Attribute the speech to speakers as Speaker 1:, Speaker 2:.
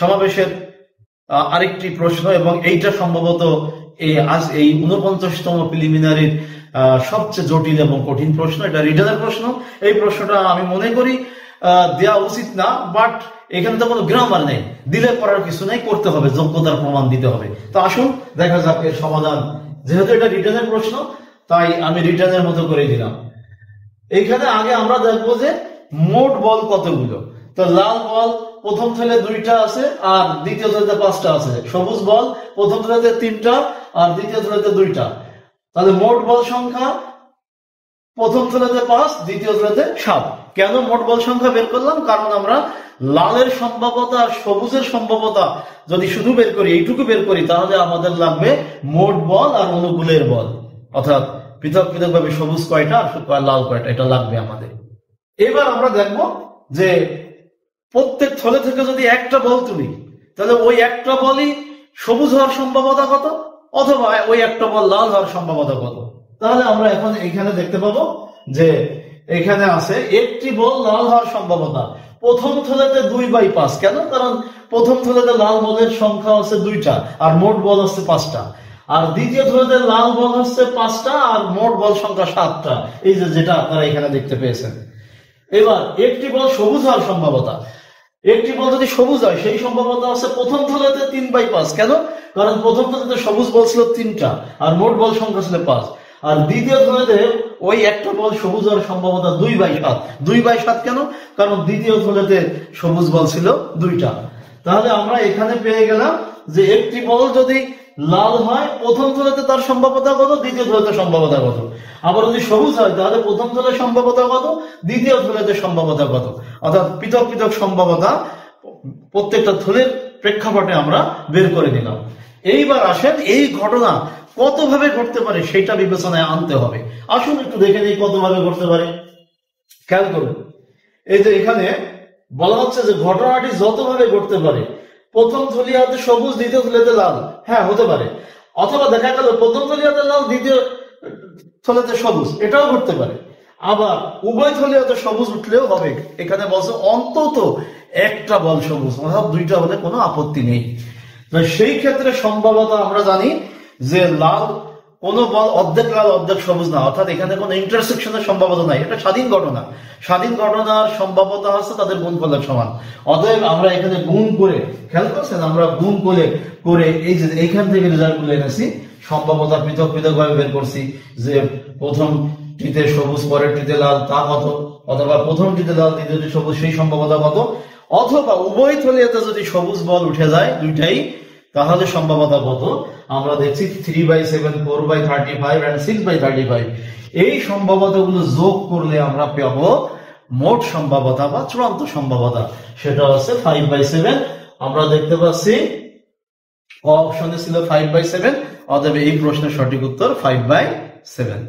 Speaker 1: সমাবেশের আরেকটি প্রশ্ন, এবং এইটা সম্ভবত আজ এই 49তম প্রিলিমিনারির সবচেয়ে জটিল এবং কঠিন প্রশ্ন। এটা রিটেনের প্রশ্ন। এই প্রশ্নটা আমি মনে করি দেওয়া উচিত না, বাট এখানে তো কোনো গ্রামার নেই, দিলে করার কিছু নেই, করতে হবে, যোগ্যতার প্রমাণ দিতে হবে। তো আসুন দেখা যাক এর সমাধান। যেহেতু এটা রিটেনের প্রশ্ন তাই আমি রিটেনের মতো করে দিলাম। এইখানে আগে আমরা দেখবো যে মোট বল কতগুলো। তো লাল বল প্রথম থলে 2টা আছে আর দ্বিতীয় থলেতে 5টা আছে। সবুজ বল প্রথম থলেতে 3টা আর দ্বিতীয় থলেতে 2টা। তাহলে মোট বল সংখ্যা প্রথম থলেতে 5, দ্বিতীয় থলেতে 7। কেন মোট বল সংখ্যা বের করলাম? কারণ আমরা লালের সম্ভাব্যতা আর সবুজের সম্ভাব্যতা যদি শুধু বের করি, এইটুকু বের করি, তাহলে আমাদের লাগবে মোট বল আর অনুকূলের বল, অর্থাৎ পৃথক পৃথক ভাবে সবুজ কয়টা আর লাল কয়টা, এটা লাগবে আমাদের। এবার আমরা দেখবো যে প্রত্যেক থলে থেকে যদি একটা বল তুলি, তাহলে ওই একটা বলই সবুজ হওয়ার সম্ভাবনা কত, অথবা ওই একটা বল লাল হওয়ার সম্ভাবনা কত। তাহলে আমরা এখন এইখানে দেখতে পাবো যে এখানে আছে একটি বল লাল হওয়ার সম্ভাবনা প্রথম থলেতে 2/5। কেন? কারণ প্রথম থলেতে লাল বলের সংখ্যা হচ্ছে 2টা আর মোট বল হচ্ছে 5টা, আর দ্বিতীয় থলেতে লাল বল হচ্ছে 5টা আর মোট বল সংখ্যা 7টা, এই যেটা আপনারা এখানে দেখতে পেয়েছেন। এবার একটি বল সবুজ হওয়ার সম্ভাবনা, একটি বল যদি সবুজ হয় সেই সম্ভাবনা হচ্ছে প্রথম থলেতে 3/5। কেন? কারণ প্রথম থলেতে সবুজ বল ছিল 3টা আর মোট বল সংখ্যা ছিল 5, আর দ্বিতীয় থলেতে ওই একটা বল সবুজ হওয়ার সম্ভাবনা 2/7। 2/7 কেন? কারণ দ্বিতীয় থলেতে সবুজ বল ছিল 2টা। তাহলে আমরা এখানে পেয়ে গেলাম যে একটি বল যদি লাল হয় প্রথম থলেতে তার সম্ভাবনা কত, দ্বিতীয় থলেতে সম্ভাবনা কত। আবার যদি সবুজ হয় তাহলে প্রথম থলের সম্ভাবনা কত, দ্বিতীয় থলেতে সম্ভাবনা কত, অর্থাৎ পৃথক পৃথক সম্ভাবনা প্রত্যেকটা থলের প্রেক্ষাপটে আমরা বের করে দিলাম। এইবার আসেন এই ঘটনা কতভাবে ঘটতে পারে সেটা বিবেচনায় আনতে হবে। আসুন একটু দেখে নিই কতভাবে ঘটতে পারে। খেয়াল করুন, এই যে এখানে বলা হচ্ছে যে ঘটনাটি যতভাবে ঘটতে পারে, প্রথম থলিয়াতে সবুজ দ্বিতীয় থলিয়াতে লাল, হ্যাঁ হতে পারে। অথবা দেখা গেল প্রথম থলিয়াতে লাল দ্বিতীয় থলিয়াতে সবুজ, এটাও ঘটতে পারে। আবার উভয় থলিয়াতে সবুজ উঠলেও হবে। এখানে বলছে অন্তত একটা বল সবুজ, অর্থাৎ 2টা হলে কোনো আপত্তি নেই। সেই ক্ষেত্রে সম্ভাবনা আমরা জানি যে লাল কোন বল অর্ধেক লাল অর্ধেক সবুজ না, অর্থাৎ এখানে কোনো ইন্টারসেকশনের সম্ভাবনা নাই, এটা স্বাধীন ঘটনা। স্বাধীন ঘটনার সম্ভাবনা হচ্ছে তাদের গুণফলের সমান। অতএব আমরা এখানে গুণ করে, খেয়াল করছেন, আমরা গুণ করে এই যে এইখান থেকে রেজাল্ট গুলো এনেছি, সম্ভাবনা পৃথক পৃথক ভাবে বের করছি যে প্রথমটিতে সবুজ পরেরটিতে লাল তা কত, অথবা প্রথমটিতে লাল দ্বিতীয়টি সবুজ সেই সম্ভাবনা কত, অথবা উভয় থলিয়াতে যদি সবুজ বল উঠে যায় 2টাই, তাহলে সম্ভাবনা কত। আমরা দেখছি 3/7, 4/35 and 6/35। এই সম্ভাবনাগুলো যোগ করলে আমরা পাবো মোট সম্ভাবনা বা চূড়ান্ত সম্ভাবনা, সেটা হচ্ছে 5/7। আমরা দেখতে পাচ্ছি অপশনে ছিল 5/7, অতএব এই প্রশ্নের সঠিক উত্তর 5/7।